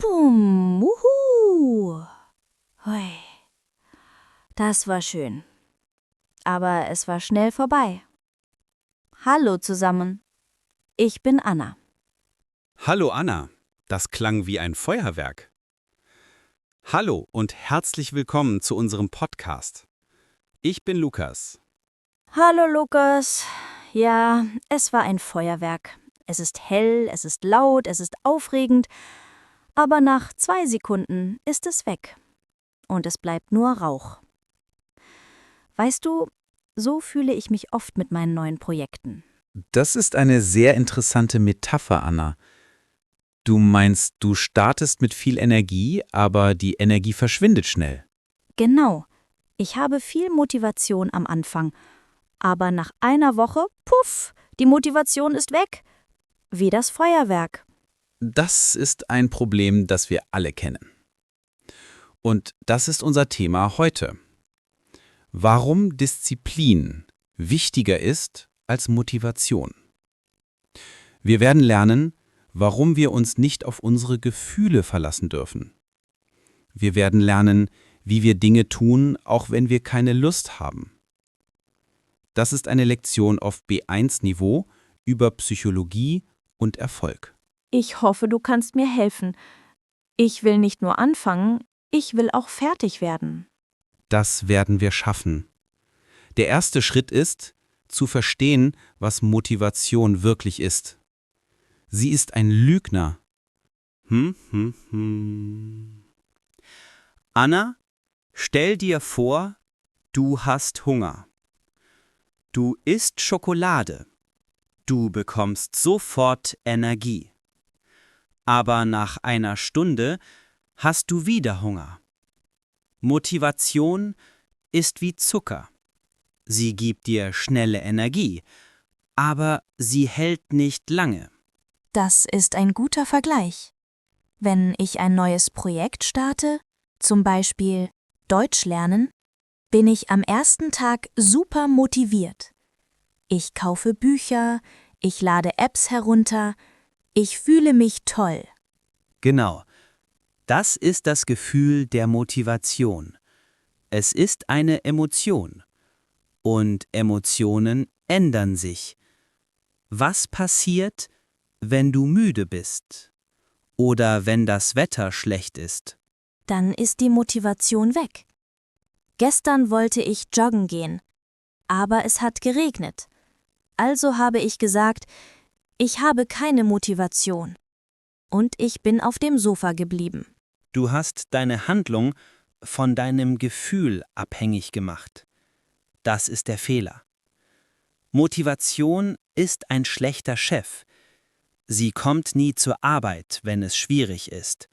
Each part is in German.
Bum, wuhu. Hui. Das war schön. Aber es war schnell vorbei. Hallo zusammen. Ich bin Anna. Hallo Anna, das klang wie ein Feuerwerk. Hallo und herzlich willkommen zu unserem Podcast. Ich bin Lukas. Hallo Lukas. Ja, es war ein Feuerwerk. Es ist hell, es ist laut, es ist aufregend, aber nach 2 Sekunden ist es weg. Und es bleibt nur Rauch. Weißt du, so fühle ich mich oft mit meinen neuen Projekten. Das ist eine sehr interessante Metapher, Anna. Du meinst, du startest mit viel Energie, aber die Energie verschwindet schnell. Genau. Ich habe viel Motivation am Anfang, aber nach einer Woche, puff, die Motivation ist weg. Wie das Feuerwerk. Das ist ein Problem, das wir alle kennen. Und das ist unser Thema heute. Warum Disziplin wichtiger ist als Motivation. Wir werden lernen, warum wir uns nicht auf unsere Gefühle verlassen dürfen. Wir werden lernen, wie wir Dinge tun, auch wenn wir keine Lust haben. Das ist eine Lektion auf B1-Niveau über Psychologie und Erfolg. Ich hoffe, du kannst mir helfen. Ich will nicht nur anfangen, ich will auch fertig werden. Das werden wir schaffen. Der erste Schritt ist, zu verstehen, was Motivation wirklich ist. Sie ist ein Lügner. Anna, stell dir vor, du hast Hunger. Du isst Schokolade. Du bekommst sofort Energie. Aber nach einer Stunde hast du wieder Hunger. Motivation ist wie Zucker. Sie gibt dir schnelle Energie, aber sie hält nicht lange. Das ist ein guter Vergleich. Wenn ich ein neues Projekt starte, zum Beispiel Deutsch lernen, bin ich am ersten Tag super motiviert. Ich kaufe Bücher, ich lade Apps herunter, ich fühle mich toll. Genau, das ist das Gefühl der Motivation. Es ist eine Emotion. Und Emotionen ändern sich. Was passiert, wenn du müde bist? Oder wenn das Wetter schlecht ist? Dann ist die Motivation weg. Gestern wollte ich joggen gehen, aber es hat geregnet. Also habe ich gesagt, ich habe keine Motivation. Und ich bin auf dem Sofa geblieben. Du hast deine Handlung von deinem Gefühl abhängig gemacht. Das ist der Fehler. Motivation ist ein schlechter Chef. Sie kommt nie zur Arbeit, wenn es schwierig ist.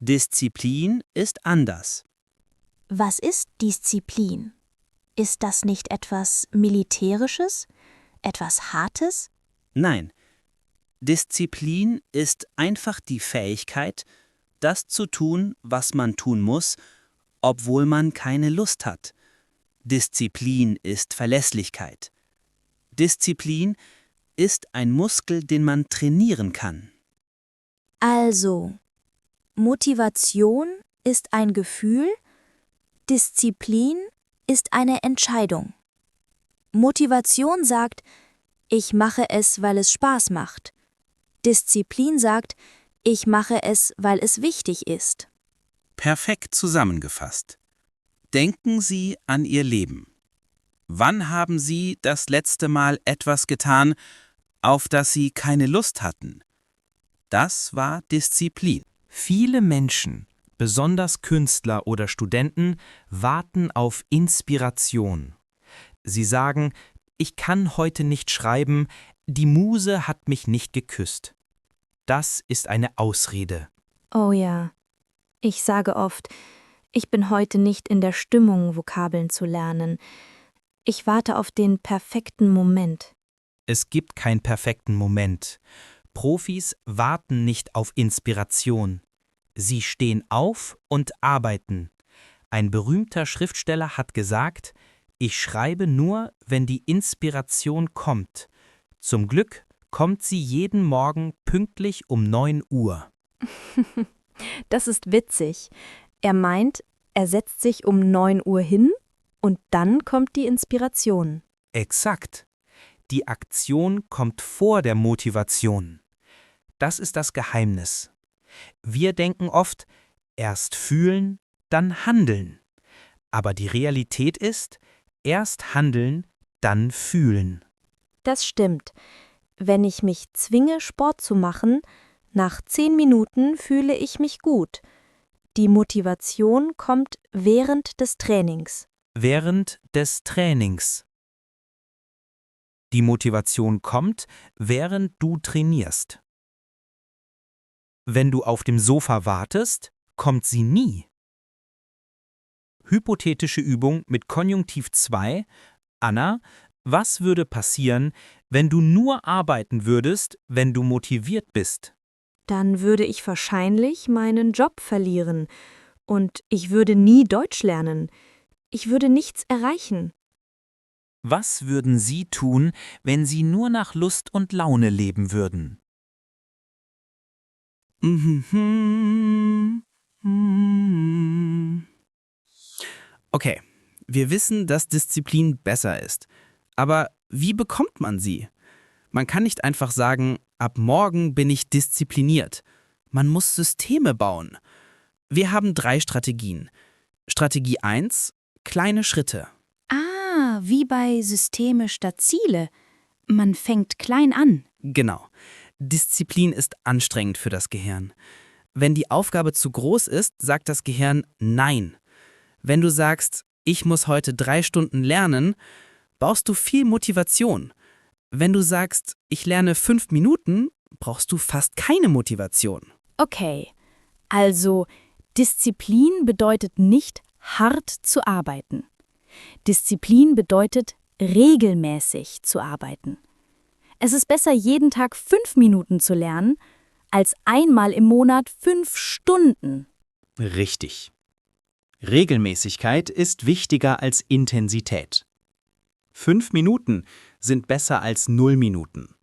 Disziplin ist anders. Was ist Disziplin? Ist das nicht etwas Militärisches? Etwas Hartes? Nein, Disziplin ist einfach die Fähigkeit, das zu tun, was man tun muss, obwohl man keine Lust hat. Disziplin ist Verlässlichkeit. Disziplin ist ein Muskel, den man trainieren kann. Also, Motivation ist ein Gefühl, Disziplin ist eine Entscheidung. Motivation sagt, ich mache es, weil es Spaß macht. Disziplin sagt, ich mache es, weil es wichtig ist. Perfekt zusammengefasst. Denken Sie an Ihr Leben. Wann haben Sie das letzte Mal etwas getan, auf das Sie keine Lust hatten? Das war Disziplin. Viele Menschen, besonders Künstler oder Studenten, warten auf Inspiration. Sie sagen, ich kann heute nicht schreiben, die Muse hat mich nicht geküsst. Das ist eine Ausrede. Oh ja, ich sage oft, ich bin heute nicht in der Stimmung, Vokabeln zu lernen. Ich warte auf den perfekten Moment. Es gibt keinen perfekten Moment. Profis warten nicht auf Inspiration. Sie stehen auf und arbeiten. Ein berühmter Schriftsteller hat gesagt, ich schreibe nur, wenn die Inspiration kommt. Zum Glück kommt sie jeden Morgen pünktlich um 9 Uhr. Das ist witzig. Er meint, er setzt sich um 9 Uhr hin und dann kommt die Inspiration. Exakt. Die Aktion kommt vor der Motivation. Das ist das Geheimnis. Wir denken oft, erst fühlen, dann handeln. Aber die Realität ist, erst handeln, dann fühlen. Das stimmt. Wenn ich mich zwinge, Sport zu machen, nach 10 Minuten fühle ich mich gut. Die Motivation kommt während des Trainings. Während des Trainings. Die Motivation kommt, während du trainierst. Wenn du auf dem Sofa wartest, kommt sie nie. Hypothetische Übung mit Konjunktiv 2. Anna, was würde passieren, wenn du nur arbeiten würdest, wenn du motiviert bist? Dann würde ich wahrscheinlich meinen Job verlieren und ich würde nie Deutsch lernen. Ich würde nichts erreichen. Was würden Sie tun, wenn Sie nur nach Lust und Laune leben würden? Okay, wir wissen, dass Disziplin besser ist. Aber wie bekommt man sie? Man kann nicht einfach sagen, ab morgen bin ich diszipliniert. Man muss Systeme bauen. Wir haben 3 Strategien. Strategie 1: kleine Schritte. Ah, wie bei Systeme statt Ziele. Man fängt klein an. Genau. Disziplin ist anstrengend für das Gehirn. Wenn die Aufgabe zu groß ist, sagt das Gehirn Nein. Wenn du sagst, ich muss heute 3 Stunden lernen, brauchst du viel Motivation. Wenn du sagst, ich lerne 5 Minuten, brauchst du fast keine Motivation. Okay, also Disziplin bedeutet nicht, hart zu arbeiten. Disziplin bedeutet, regelmäßig zu arbeiten. Es ist besser, jeden Tag 5 Minuten zu lernen, als einmal im Monat 5 Stunden. Richtig. Regelmäßigkeit ist wichtiger als Intensität. 5 Minuten sind besser als 0 Minuten.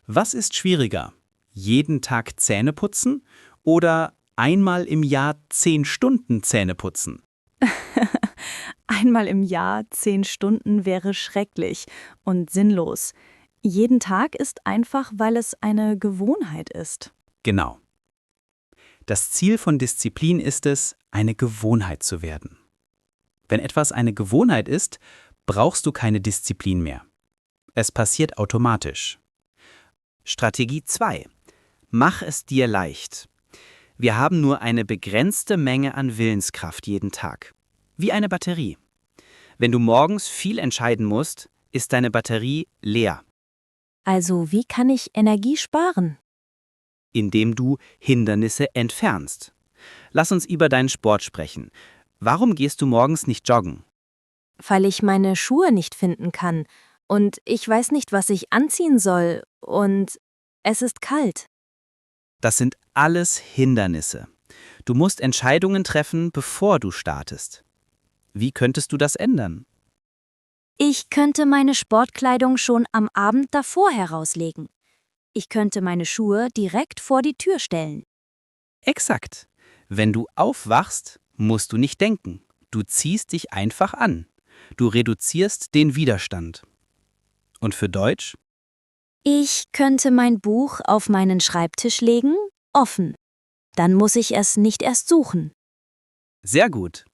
Was ist schwieriger? Jeden Tag Zähne putzen oder einmal im Jahr 10 Stunden Zähne putzen? Einmal im Jahr 10 Stunden wäre schrecklich und sinnlos. Jeden Tag ist einfach, weil es eine Gewohnheit ist. Genau. Das Ziel von Disziplin ist es, eine Gewohnheit zu werden. Wenn etwas eine Gewohnheit ist, brauchst du keine Disziplin mehr. Es passiert automatisch. Strategie 2: mach es dir leicht. Wir haben nur eine begrenzte Menge an Willenskraft jeden Tag. Wie eine Batterie. Wenn du morgens viel entscheiden musst, ist deine Batterie leer, Also wie kann ich Energie sparen? indem du Hindernisse entfernst. Lass uns über deinen Sport sprechen. Warum gehst du morgens nicht joggen? Weil ich meine Schuhe nicht finden kann und ich weiß nicht, was ich anziehen soll und es ist kalt. Das sind alles Hindernisse. Du musst Entscheidungen treffen, bevor du startest. Wie könntest du das ändern? Ich könnte meine Sportkleidung schon am Abend davor herauslegen. Ich könnte meine Schuhe direkt vor die Tür stellen. Exakt. Wenn du aufwachst, musst du nicht denken. Du ziehst dich einfach an. Du reduzierst den Widerstand. Und für Deutsch? Ich könnte mein Buch auf meinen Schreibtisch legen, offen. Dann muss ich es nicht erst suchen. Sehr gut.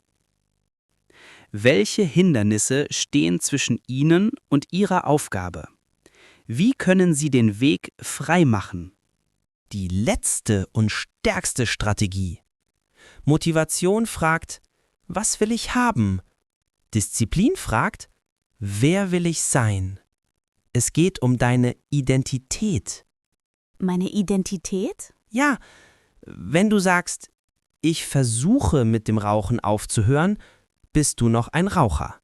Welche Hindernisse stehen zwischen Ihnen und Ihrer Aufgabe? Wie können Sie den Weg frei machen? Die letzte und stärkste Strategie. Motivation fragt, was will ich haben? Disziplin fragt, wer will ich sein? Es geht um deine Identität. Meine Identität? Ja, wenn du sagst, ich versuche mit dem Rauchen aufzuhören, bist du noch ein Raucher.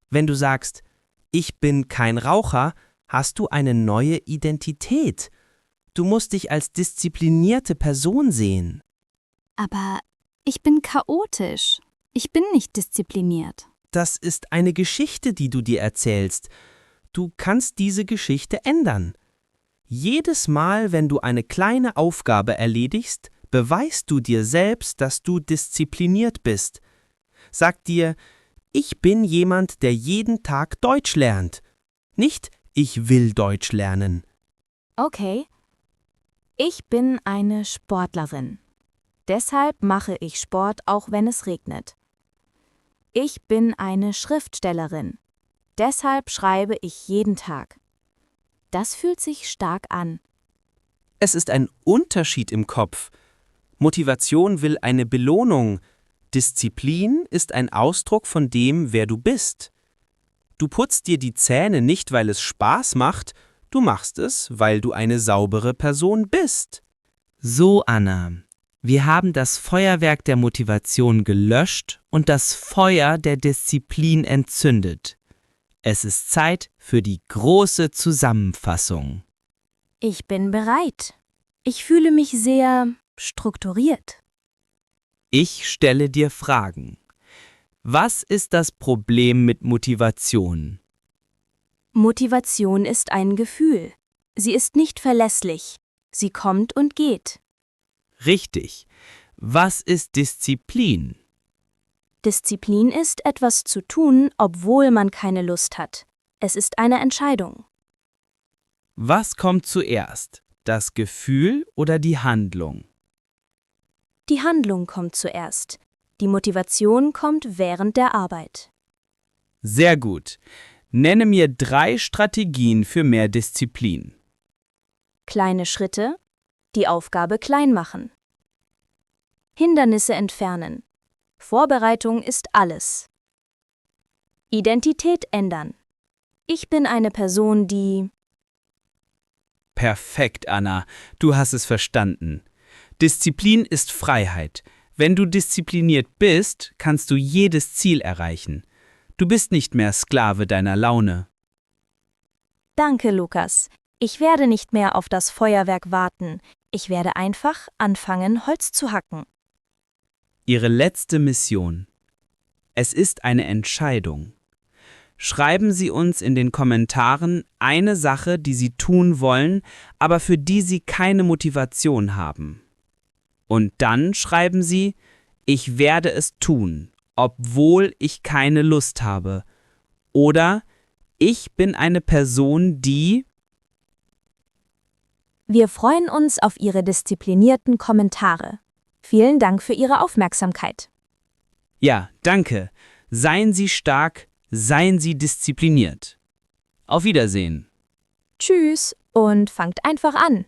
Wenn du sagst, ich bin kein Raucher, hast du eine neue Identität. Du musst dich als disziplinierte Person sehen. Aber ich bin chaotisch. Ich bin nicht diszipliniert. Das ist eine Geschichte, die du dir erzählst. Du kannst diese Geschichte ändern. Jedes Mal, wenn du eine kleine Aufgabe erledigst, beweist du dir selbst, dass du diszipliniert bist. Sag dir, ich bin jemand, der jeden Tag Deutsch lernt. Nicht, ich will Deutsch lernen. Okay. Ich bin eine Sportlerin. Deshalb mache ich Sport, auch wenn es regnet. Ich bin eine Schriftstellerin. Deshalb schreibe ich jeden Tag. Das fühlt sich stark an. Es ist ein Unterschied im Kopf. Motivation will eine Belohnung. Disziplin ist ein Ausdruck von dem, wer du bist. Du putzt dir die Zähne nicht, weil es Spaß macht, du machst es, weil du eine saubere Person bist. So, Anna, wir haben das Feuerwerk der Motivation gelöscht und das Feuer der Disziplin entzündet. Es ist Zeit für die große Zusammenfassung. Ich bin bereit. Ich fühle mich sehr strukturiert. Ich stelle dir Fragen. Was ist das Problem mit Motivation? Motivation ist ein Gefühl. Sie ist nicht verlässlich. Sie kommt und geht. Richtig. Was ist Disziplin? Disziplin ist, etwas zu tun, obwohl man keine Lust hat. Es ist eine Entscheidung. Was kommt zuerst? Das Gefühl oder die Handlung? Die Handlung kommt zuerst. Die Motivation kommt während der Arbeit. Sehr gut. Nenne mir 3 Strategien für mehr Disziplin. Kleine Schritte, die Aufgabe klein machen. Hindernisse entfernen. Vorbereitung ist alles. Identität ändern. Ich bin eine Person, die... Perfekt, Anna. Du hast es verstanden. Disziplin ist Freiheit. Wenn du diszipliniert bist, kannst du jedes Ziel erreichen. Du bist nicht mehr Sklave deiner Laune. Danke, Lukas. Ich werde nicht mehr auf das Feuerwerk warten. Ich werde einfach anfangen, Holz zu hacken. Ihre letzte Mission. Es ist eine Entscheidung. Schreiben Sie uns in den Kommentaren eine Sache, die Sie tun wollen, aber für die Sie keine Motivation haben. Und dann schreiben Sie, ich werde es tun, obwohl ich keine Lust habe. Oder ich bin eine Person, die... Wir freuen uns auf Ihre disziplinierten Kommentare. Vielen Dank für Ihre Aufmerksamkeit. Ja, danke. Seien Sie stark, seien Sie diszipliniert. Auf Wiedersehen. Tschüss und fangt einfach an.